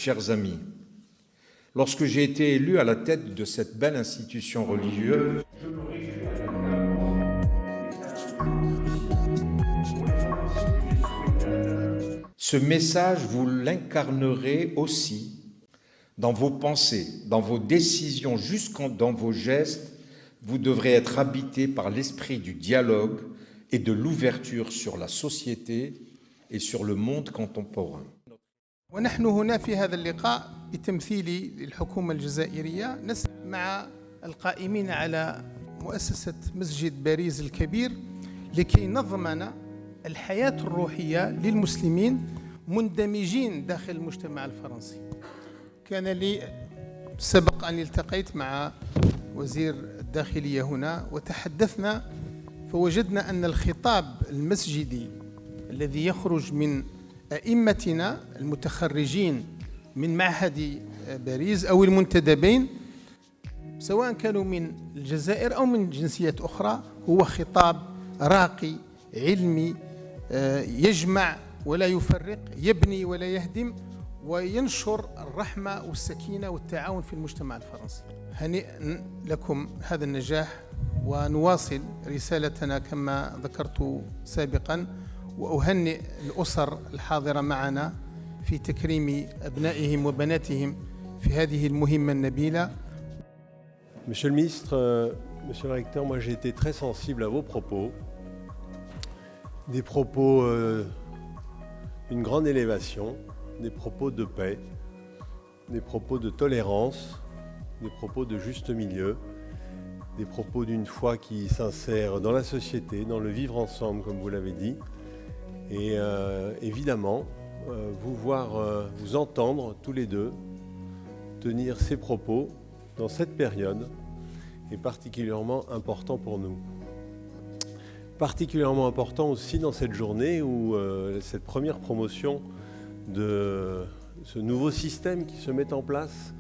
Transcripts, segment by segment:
chers amis, lorsque j'ai été élu à la tête de cette belle institution religieuse, ce message, vous l'incarnerez aussi dans vos pensées, dans vos décisions, jusqu'en dans vos gestes. Vous devrez être habité par l'esprit du dialogue et de l'ouverture sur la société et sur le monde contemporain. ونحن هنا في هذا اللقاء بتمثيل الحكومة الجزائرية نسعى مع القائمين على مؤسسة مسجد باريس الكبير لكي نضمن الحياة الروحية للمسلمين مندمجين داخل المجتمع الفرنسي. كان لي سبق أن التقيت مع وزير الداخلية هنا وتحدثنا فوجدنا أن الخطاب المسجدي الذي يخرج من أئمتنا المتخرجين من معهد باريس أو المنتدبين سواء كانوا من الجزائر أو من جنسيات أخرى هو خطاب راقي علمي يجمع ولا يفرق، يبني ولا يهدم، وينشر الرحمة والسكينة والتعاون في المجتمع الفرنسي. هنيئا لكم هذا النجاح، ونواصل رسالتنا كما ذكرت سابقا، وأهنئ الأسر الحاضرة معنا في تكريم أبنائهم وبناتهم في هذه المهمة النبيلة. Monsieur le ministre, monsieur le recteur, moi j'ai été très sensible à vos propos, des propos d'une grande élévation, des propos de paix, des propos de tolérance, des propos de juste milieu, des propos d'une foi qui s'insère dans la société, dans le vivre ensemble, comme vous l'avez dit. Et évidemment, vous entendre tous les deux tenir ces propos dans cette période est particulièrement important pour nous. Particulièrement important aussi dans cette journée où cette première promotion de ce nouveau système qui se met en place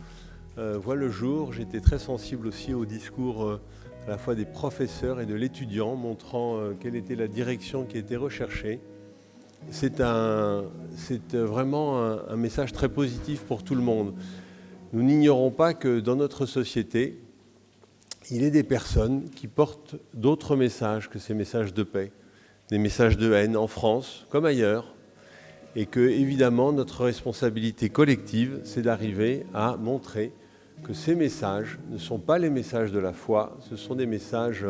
voit le jour. J'étais très sensible aussi au discours à la fois des professeurs et de l'étudiant, montrant quelle était la direction qui était recherchée. C'est vraiment un message très positif pour tout le monde. Nous n'ignorons pas que dans notre société, il y a des personnes qui portent d'autres messages que ces messages de paix, des messages de haine en France comme ailleurs, et que évidemment notre responsabilité collective, c'est d'arriver à montrer que ces messages ne sont pas les messages de la foi, ce sont des messages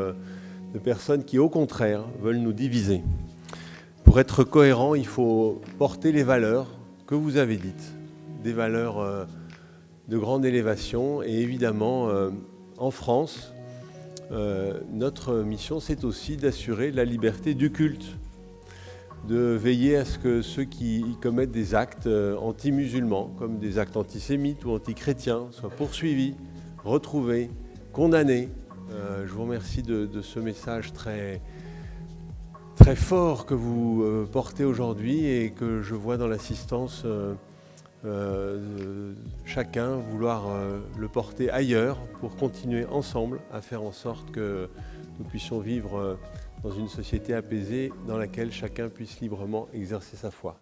de personnes qui au contraire veulent nous diviser. Pour être cohérent, il faut porter les valeurs que vous avez dites, des valeurs de grande élévation. Et évidemment, en France, notre mission, c'est aussi d'assurer la liberté du culte, de veiller à ce que ceux qui commettent des actes anti-musulmans, comme des actes antisémites ou anti-chrétiens, soient poursuivis, retrouvés, condamnés. Je vous remercie de ce message très fort que vous portez aujourd'hui et que je vois dans l'assistance chacun vouloir le porter ailleurs pour continuer ensemble à faire en sorte que nous puissions vivre dans une société apaisée dans laquelle chacun puisse librement exercer sa foi.